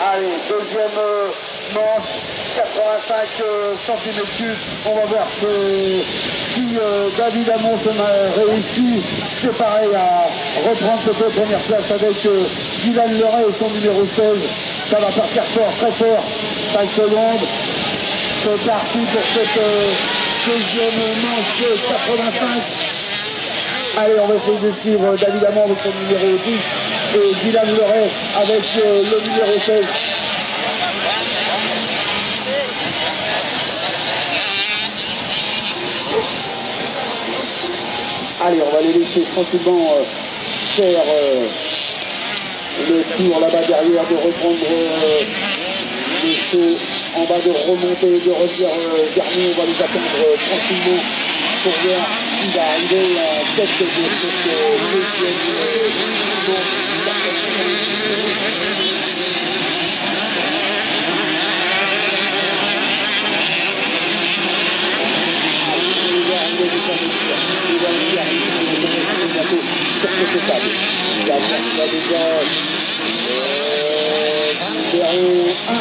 Allez, deuxième manche, 85 cm3. On va voir si David Amont réussit, c'est pareil, à reprendre cette première place avec Dylan Leray et son numéro 16. Ça va partir fort, très fort. 5 secondes. C'est parti pour cette deuxième manche 85. Allez, on va essayer de suivre David Amont avec son numéro 10 et Dylan Leray avec le numéro 16. Allez, on va les laisser tranquillement faire le tour là-bas derrière, de reprendre le saut en bas, de remonter, de revenir dernier. On va les attendre tranquillement pour voir qui va arriver en tête de cette deuxième manche. Il a déjà numéro 1,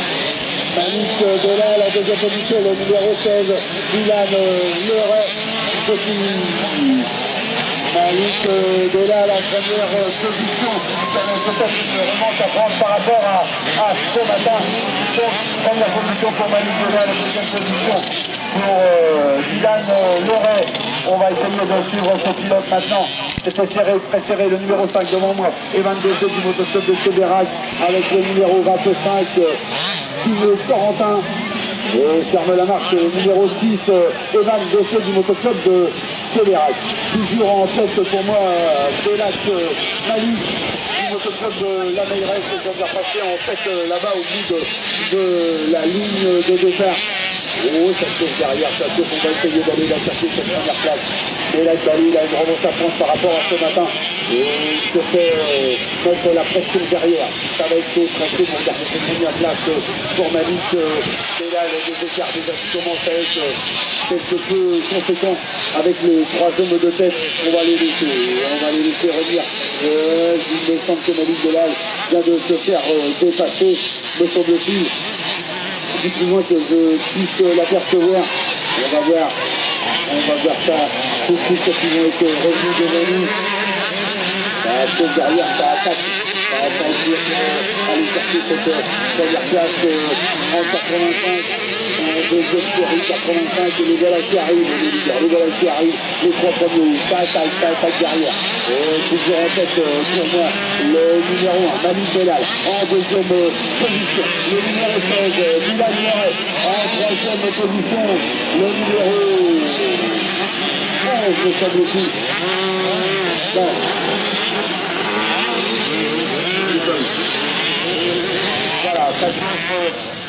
Malik Delal, la deuxième position, le numéro 16, Dylan Leray, Malik Delal, la première position, peut-être une remonte à prendre par rapport à ce matin. Donc, première position pour Malik Delal, la deuxième position pour Dylan Leray. On va essayer de suivre ce pilote maintenant. C'était serré, très serré, le numéro 5 devant moi, Evan Dessé du motoclub de Cédérac, avec le numéro 25, Tino Corentin. Et ferme la marche, le numéro 6, Evan Dessé du motoclub de Cédérac. Toujours en tête pour moi, Belac Malik du motoclub de la Meyresse, qui vient de passer en tête là-bas au bout de la ligne de départ. Oh, ça se trouve derrière, ça se trouve, on va essayer d'aller la chercher cette première place. Et là, Bali, il a une remonte à prendre par rapport à ce matin. Et il se fait mettre la pression derrière. Ça va être chaud, très chaud pour garder cette première place pour Malik. Et là, les écarts déjà qui commencent à être quelque peu conséquents avec les 3 hommes de tête. On va les laisser revenir. Il me semble que Malik Delal vient de se faire dépasser, me semble-t-il. Du plus loin que je puisse l'apercevoir. On va voir ça tout de suite quand ils vont être revenus devant nous. Ça saute derrière, ça attaque. Ça va aller chercher cette première place en 85. En deuxième série 85. Et les voilà qui arrivent, les voilà qui arrivent. Les 3 premiers, ça attaque derrière. Toujours en tête pour moi, le numéro 1, Malik Delal, en deuxième position. Le numéro 16, Dylan Leray, en troisième position. Le numéro 11, me semble-t-il. Bon. Voilà,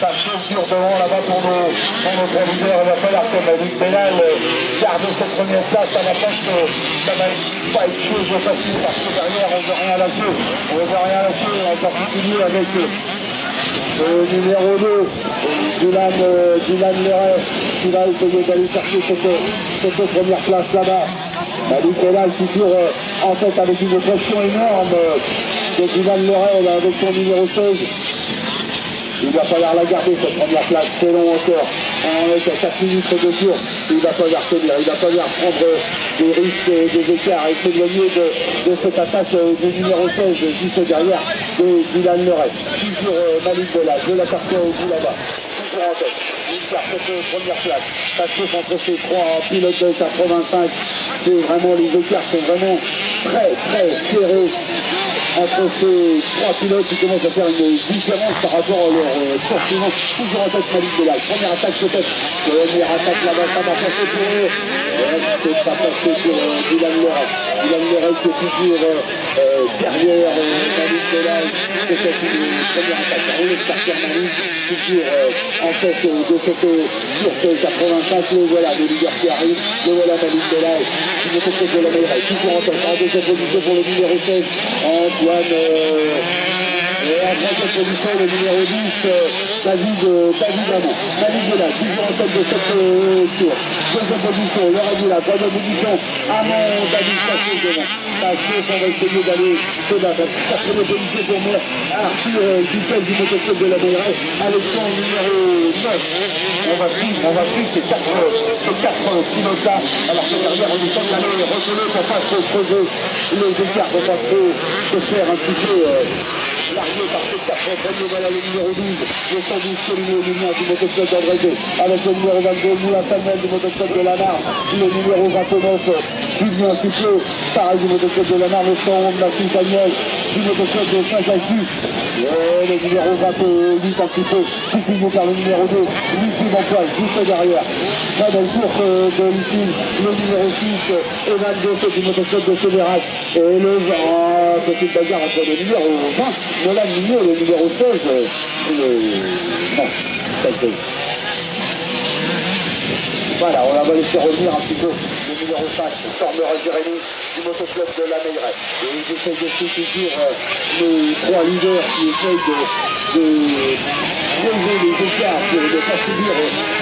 ça chauffe sur devant là-bas pour notre leader. Il va falloir que Malik Delal garde cette première place. Ça va pas être chose facile parce que derrière on ne veut rien lâcher. En particulier avec le numéro 2, Dylan Leray, qui va essayer d'aller chercher cette première place là-bas. Malik Delal toujours en tête avec une pression énorme de Dylan Leray là, avec son numéro 16. Il va falloir la garder cette première place, c'est long encore. On est à 4 minutes de tour. Il va falloir tenir, il va falloir prendre des risques, des écarts et s'éloigner de cette attaque du numéro 16 juste derrière de Dylan Leray. Toujours Malik Delal, de la partie au bout là-bas. Toujours en tête. Il garde cette première place. Ça se fait entre ces 3 pilotes de 85. C'est vraiment, les écarts sont vraiment très serrés entre ces 3 pilotes qui commencent à faire une différence par rapport à leur poursuivant. Toujours en tête Malik Delal. Première attaque peut-être. Première attaque là-bas, ça va passer pour eux. C'est pas passé pour Dylan Leray. Dylan Leray qui est toujours derrière Malik Delal. Peut-être une première attaque. On laisse partir Malik. Toujours en tête de cette course 85. Le voilà, le leader qui arrive. Le voilà Malik Delal. Il ne peut que la Meyresse. Toujours en tête. En deuxième position pour le numéro 16. Antoine Et en troisième position, le numéro 10, David Amand. David Delal, toujours en tête de cette tour. Deuxième position, Laurent Dula. Troisième position, Amand, David Cassier devant. Cassier, on va essayer d'aller se battre. Quatrième position pour moi, Arthur Dutel du motoclub de la Meilleray, avec son numéro 9. On va suivre ces quatre pilotes-là, alors que derrière, on essaie d'aller reculer pour pas se creuser les écarts, pour pas se faire un petit peu largué par ces quatre premiers. Voilà le numéro 12, le 112 Colino Lumière du motoclub d'André, avec le numéro 22, Moulin Samuel du motoclub de Lanard, le numéro 29, Julien Suclé, pareil du motoclub de Lanard, le 111, Maxime Daniel du motoclub de Saint-Jacques, le numéro 28 un petit peu, signé par le numéro 2, Lucille Bancoise, juste derrière. Très belle course de Lucille, le numéro 6, Evan Gossé du motoclub de Sévérac, et le petite bagarre entre le numéro 20, Nolan Mignot, le numéro 16, non, voilà, on va laisser revenir un petit peu le numéro 5, Stormer Jérémy du motoclub de la Meilleray. Et ils essayent de soutenir les trois leaders qui essayent de relever les écarts, de ne pas subir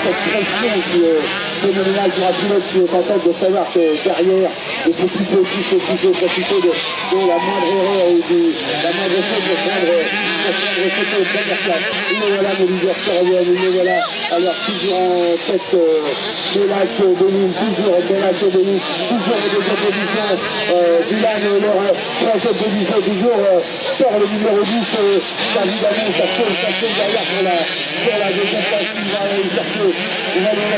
cette pression qui est phénoménale pour un pilote qui est en tête de savoir que derrière, les petits profiter de la moindre erreur ou de la moindre chose de prendre cette première place. Et voilà les leaders qui reviennent, et voilà, alors toujours en tête de lac Bénin, toujours de lac Bénin, toujours en deuxième position, Dylan Loret, troisième position, toujours sort le numéro 10, évidemment, ça fait derrière pour la deuxième place, il va aller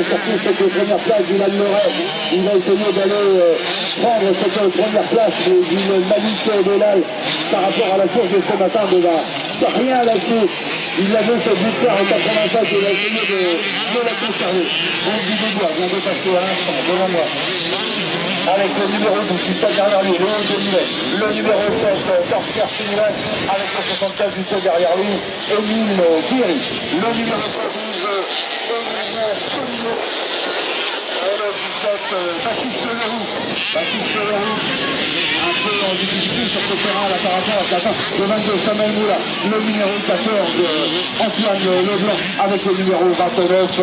chercher cette première place, Dylan Loret, il va essayer d'aller prendre cette première place d'une Malik Delal par rapport à la course de ce matin, de rien lâcher. Il avait cette victoire en 85 et il a essayé de la conserver. On dit de doigts, vient de passer à l'instant, devant moi. Avec le numéro 12 qui passe derrière lui, le numéro 7, Torcher Similac, avec le 74 du saut derrière lui, Émile Thierry. Le numéro 12, le 17, Baptiste Leroux, un peu en difficulté sur ce terrain là par rapport à le 22 Samuel Moula, le numéro 14 Antoine Leblanc, avec le numéro 29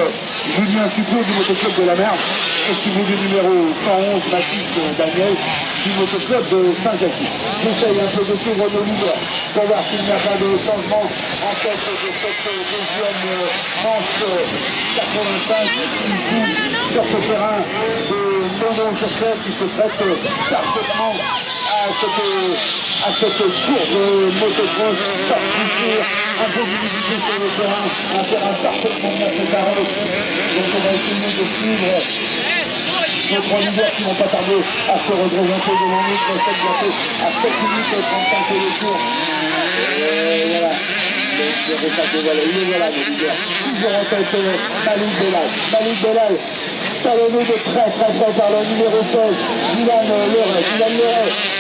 Julien Suclé du motoclub de la Mer, et suivi du numéro 111 Mathis Daniel du motoclub de Saint-Jacques. J'essaye un peu de suivre nos leaders pour voir s'il n'y a pas de changement en tête de cette deuxième manche 85 ici sur ce terrain de Monon-sur-Cèze qui se prête parfaitement à cette course de motocross, un peu difficile sur le terrain, un terrain parfaitement bien préparé. Donc on va essayer de suivre nos trois leaders qui n'ont pas tardé à se représenter devant nous, à 7 minutes 35 de tour. Et voilà. Le voilà le leader. Toujours en tête Malik Delal. Talonné de très par le numéro 16, Dylan Loret,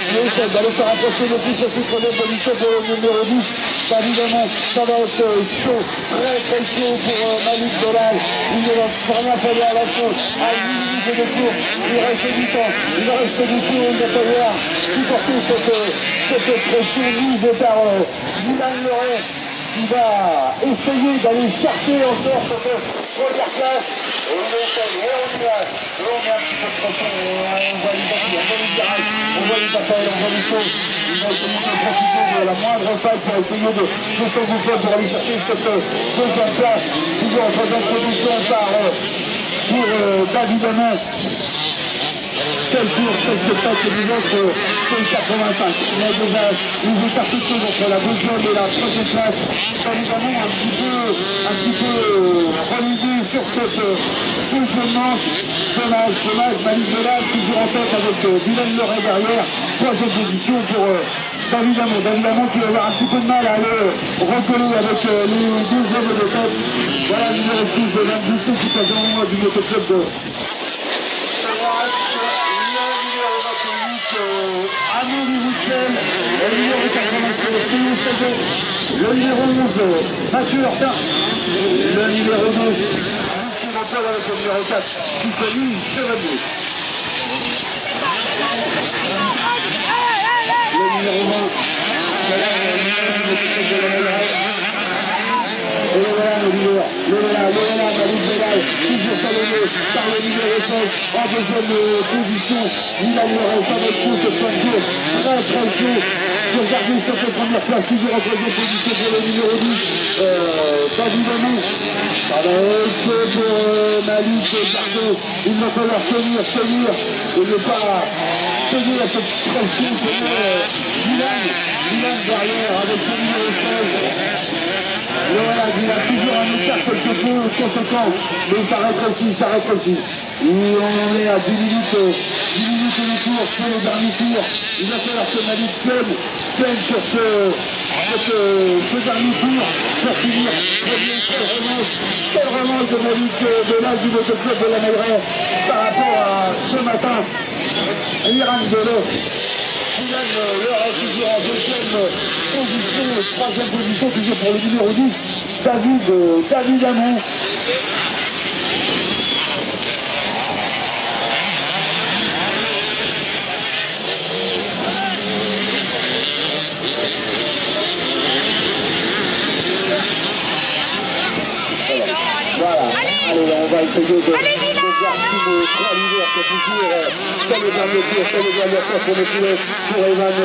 qui essaie d'aller se rapprocher de plus sur cette première position pour le numéro 10. Évidemment, ça va être chaud, très chaud pour Malik Delal. Il ne va vraiment falloir la chose à 8 minutes de cours. Il reste du temps, il va falloir supporter cette pression mise par Dylan Loret, qui va essayer d'aller chercher encore cette première place. Et on essaye, et on y va. Et on met un petit peu de pression, on voit les bâtis, on voit les garages, on voit les batailles, on voit les choses. Il va essayer de profiter de la moindre faille pour essayer de s'engouffrer pour aller chercher cette deuxième place. Toujours en troisième position pour David Amand. Quel tour, quel spectacle du autre, c'est le 85. Il a déjà une répartition entre la deuxième et la troisième place. Évidemment, un petit peu relisé sur cette deuxième manche. Dommage, Malik Delal, toujours en tête avec Dylan Loret derrière. Troisième position pour David Amand qui va avoir un petit peu de mal à aller recoller avec les deux hommes de tête. Voilà le numéro 6 de l'Industrie qui passe devant moi du motoclub de Amélie Roussel, le numéro 93, le numéro 11, Mathieu Hortin, le numéro 12, qui repose avec le numéro 4, Tiffany Chevalier. Le numéro 20, motocross de la Mailleraie. Et le voilà le leader, Malik Belal, toujours salonné par le numéro 5 en deuxième position. Il a livré sa bonne course, très très chaud. Regardez sur cette première place, toujours en troisième position pour le numéro 10, David Amou. Ça va être pour Malik Gardot. Il va falloir tenir et ne pas tenir à cette pression que Dylan derrière avec le numéro 16. Et voilà, il a toujours un écart quelque peu conséquent, mais il s'arrête aussi. Et on en est à 10 minutes et le tour, c'est le dernier tour. Il va falloir que Malik peine sur ce dernier tour pour finir premier. Quelle revanche de Malik Belal du motoclub de la Mailleraie par rapport à ce matin, l'Iran de l'Est. Dylan Leray toujours en deuxième position, troisième position toujours pour le numéro 10, David Amou. Voilà, allez, on va essayer de voir si nos trois leaders sont toujours sur le dernier tour pour le pilote, pour Evan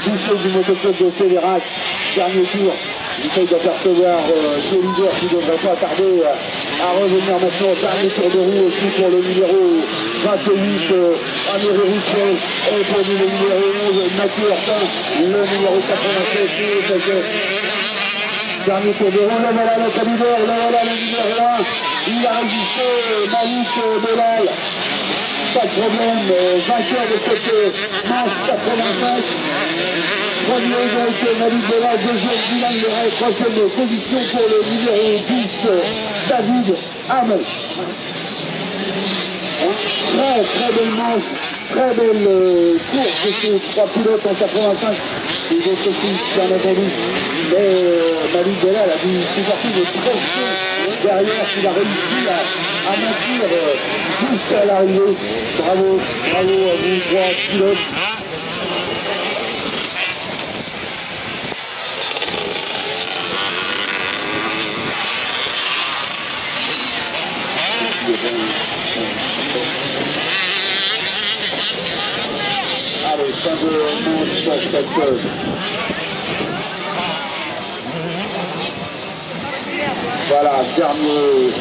Boucher du motoclub de Fédérac. Dernier tour, il essaye d'apercevoir deux leaders qui ne devraient pas tarder à revenir maintenant. Dernier tour de roue aussi pour le numéro 28, Amir Rousseau, et pour le numéro 11, Mathieu Hortin, le numéro 87, dernier tour de roue, là voilà le leader, là voilà le numéro 1, il a résisté, Malik Belal, pas de problème, vainqueur de cette manche 85, premier égalité, Malik Belal, deuxième Dylan Leray, troisième position pour le numéro 10, David Amel. Très belle manche, très belle course de ces trois pilotes en 85. Les autres aussi, bien entendu. Mais Malik Belal a dû supporter de pression derrière qu'il a réussi à maintenir jusqu'à l'arrivée. Bravo à vous trois pilotes. Allez, fin de manche pour cette voilà, dernier